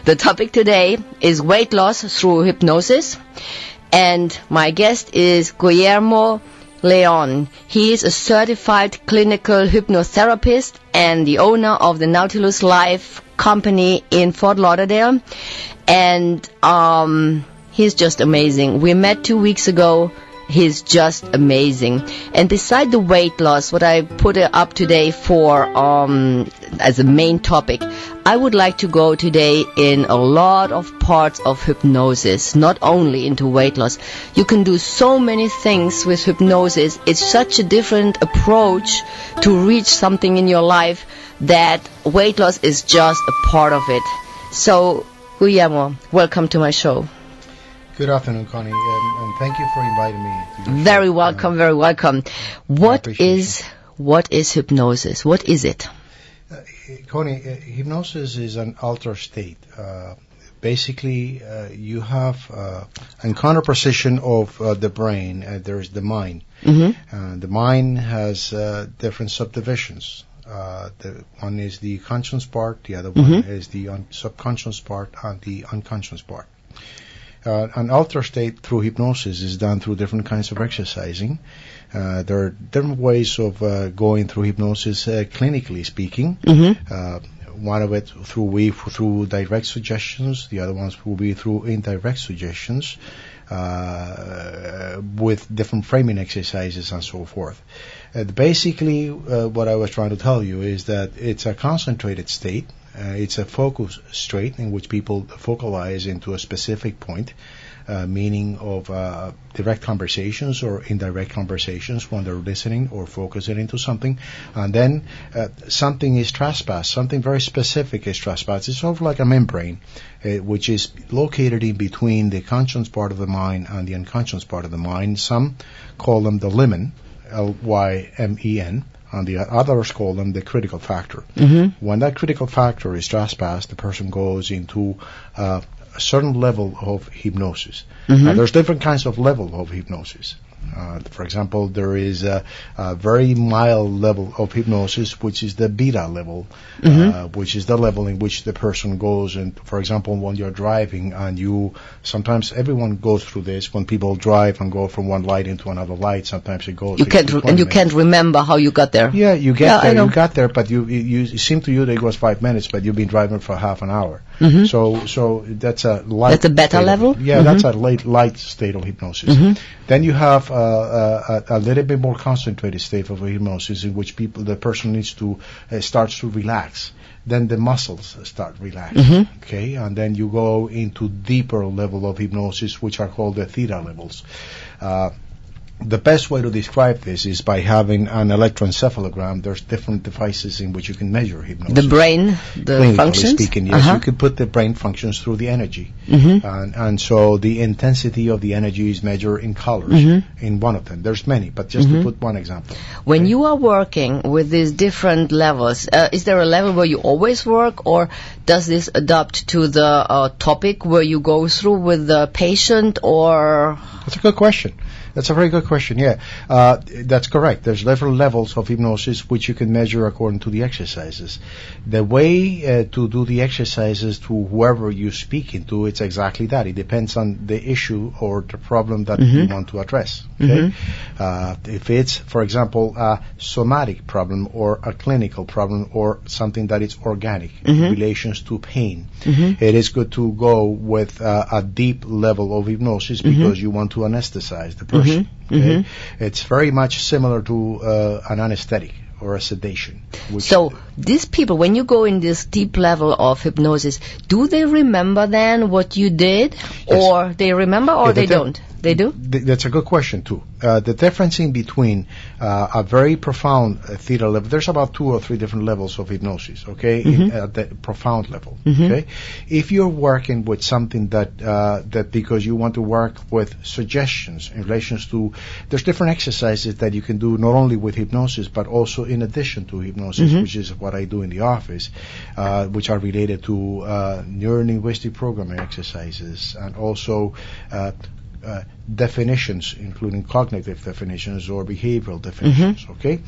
The topic today is weight loss through hypnosis, and my guest is Guillermo Leon. He is a certified clinical hypnotherapist and the owner of the Nautilus Life company in Fort Lauderdale, and he's just amazing. We met 2 weeks ago. He's just amazing. And beside the weight loss, what I put up today for as a main topic, I would like to go today in a lot of parts of hypnosis, not only into weight loss. You can do so many things with hypnosis. It's such a different approach to reach something in your life that weight loss is just a part of it. So, Guillermo, welcome to my show. Good afternoon, Connie, and thank you for inviting me to your Very show. welcome, very welcome. What is hypnosis? What is it? Connie, hypnosis is an altered state. Basically, you have an encounter position of the brain. There's the mind. Mm-hmm. The mind has different subdivisions. The one is the conscious part, the other one is the subconscious part, and the unconscious part. An altered state through hypnosis is done through different kinds of exercising. There are different ways of going through hypnosis, clinically speaking. One of it through direct suggestions. The other ones will be through indirect suggestions, with different framing exercises and so forth. Basically, what I was trying to tell you is that it's a concentrated state. It's a focus state in which people focalize into a specific point, meaning of direct conversations or indirect conversations when they're listening or focusing into something, and then something is trespassed, something very specific is trespassed. It's sort of like a membrane, which is located in between the conscious part of the mind and the unconscious part of the mind. Some call them the lymen, L-Y-M-E-N, and the others call them the critical factor. When that critical factor is trespassed, the person goes into a certain level of hypnosis. Now, there's different kinds of level of hypnosis. For example, there is a very mild level of hypnosis, which is the beta level, which is the level in which the person goes. And for example, when you're driving, and sometimes everyone goes through this. When people drive and go from one light into another light, sometimes it goes. You can't remember how you got there. Yeah, you get there. You got there, but it seemed to you that it was 5 minutes, but you've been driving for half an hour. So that's a light. That's a beta level. That's a light state of hypnosis. Then you have a little bit more concentrated state of hypnosis in which the person needs to starts to relax. Then the muscles start relaxing, okay? And then you go into deeper level of hypnosis, which are called the theta levels. The best way to describe this is by having an electroencephalogram. There's different devices in which you can measure hypnosis. The brain, the functions? Speaking, yes, you could put the brain functions through the energy. And so the intensity of the energy is measured in colors in one of them. There's many, but just to put one example. When you are working with these different levels, is there a level where you always work, or does this adapt to the topic where you go through with the patient, or? That's a good question. That's a very good question, yeah. That's correct. There's different levels of hypnosis which you can measure according to the exercises. The way to do the exercises to whoever you're speaking to, it's exactly that. It depends on the issue or the problem that you want to address. Okay? If it's, for example, a somatic problem or a clinical problem or something that is organic in relations to pain, it is good to go with a deep level of hypnosis because you want to anesthetize the person. Okay? It's very much similar to an anesthetic or a sedation. So these people, when you go in this deep level of hypnosis, do they remember then what you did? Yes. Or they remember, or they don't? They do? That's a good question, too. The difference in between a very profound theta level, there's about 2 or 3 different levels of hypnosis, okay, at the profound level, okay? If you're working with something that because you want to work with suggestions in relation to, there's different exercises that you can do not only with hypnosis, but also in addition to hypnosis, which is what I do in the office, which are related to neuro-linguistic programming exercises and also definitions, including cognitive definitions or behavioral definitions, okay?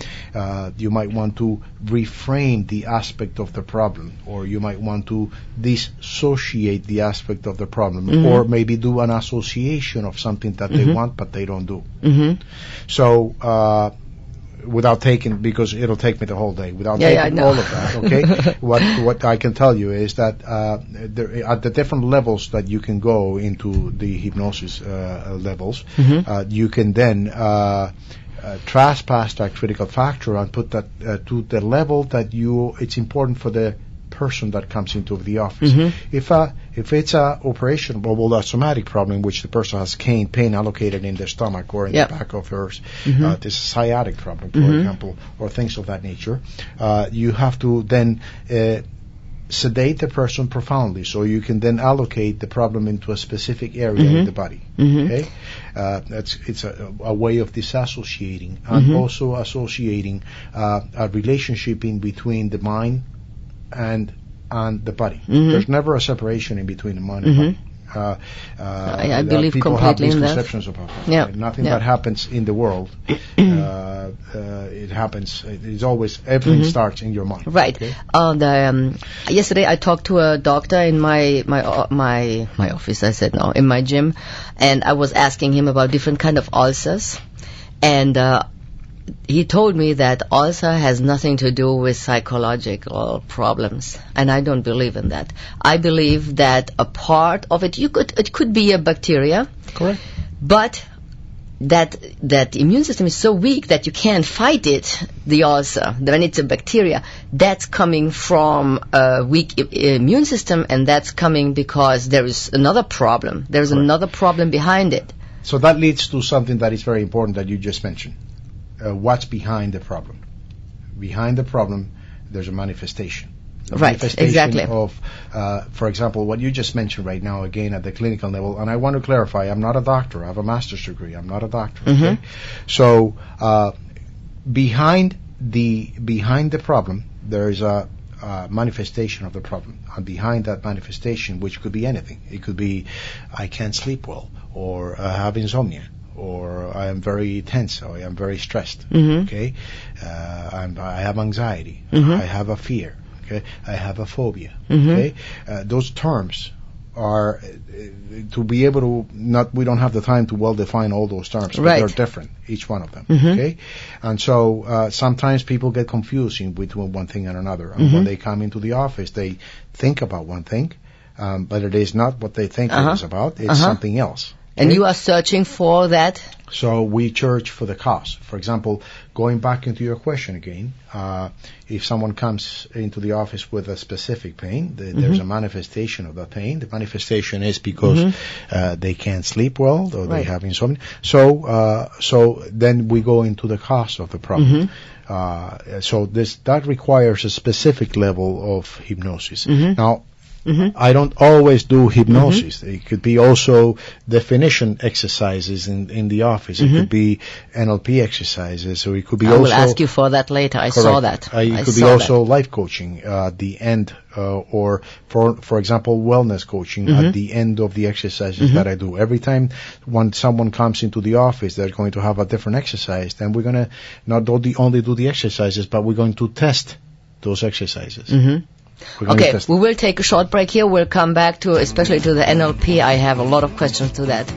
You might want to reframe the aspect of the problem, or you might want to dissociate the aspect of the problem, or maybe do an association of something that they want but they don't do. So, without taking, because it'll take me the whole day, without taking all of that, okay? What I can tell you is that at the different levels that you can go into the hypnosis levels, you can then trespass that critical factor and put that to the level that it's important for the person that comes into the office. If it's a operation, well, a somatic problem, which the person has pain allocated in their stomach or in the back of hers, this sciatic problem, for example, or things of that nature, you have to then sedate the person profoundly, so you can then allocate the problem into a specific area in the body. Okay, it's a way of disassociating and also associating a relationship in between the mind and the body. There's never a separation in between the mind and body. I believe people completely have these in that. conceptions about that. Nothing that happens in the world, it happens. It's always everything starts in your mind. Right. Okay? Yesterday I talked to a doctor in my office. I said no, in my gym, and I was asking him about different kind of ulcers, and he told me that ulcer has nothing to do with psychological problems, and I don't believe in that. I believe that a part of it, it could be a bacteria, correct, but that immune system is so weak that you can't fight it, the ulcer. When it's a bacteria, that's coming from a weak immune system, and that's coming because there is another problem. There's another problem behind it. So that leads to something that is very important that you just mentioned. What's behind the problem? Behind the problem, there's a manifestation. Exactly. Of, for example, what you just mentioned right now, again at the clinical level, and I want to clarify, I'm not a doctor. I have a master's degree. I'm not a doctor. Okay? So behind the problem, there is a manifestation of the problem, and behind that manifestation, which could be anything, it could be I can't sleep well, or I have insomnia, or I am very tense, or I am very stressed. Okay, I have anxiety. I have a fear. Okay, I have a phobia. Okay, those terms are to be able to we don't have the time to well define all those terms, but they're different, each one of them. Okay, and so sometimes people get confusing between one thing and another, and when they come into the office, they think about one thing, but it is not what they think it is about. It's something else. And you are searching for that? So we search for the cause. For example, going back into your question again, if someone comes into the office with a specific pain, there's a manifestation of that pain. The manifestation is because they can't sleep well, or they have insomnia. So then we go into the cause of the problem. So that requires a specific level of hypnosis. Now, I don't always do hypnosis. It could be also definition exercises in the office. It could be NLP exercises, so it could be I will ask you for that later. I saw that. It could be also life coaching at the end, or for example, wellness coaching at the end of the exercises that I do. Every time when someone comes into the office, they're going to have a different exercise. Then we're going to not only do the exercises, but we're going to test those exercises. Okay, we will take a short break here. We'll come back especially to the NLP. I have a lot of questions to that.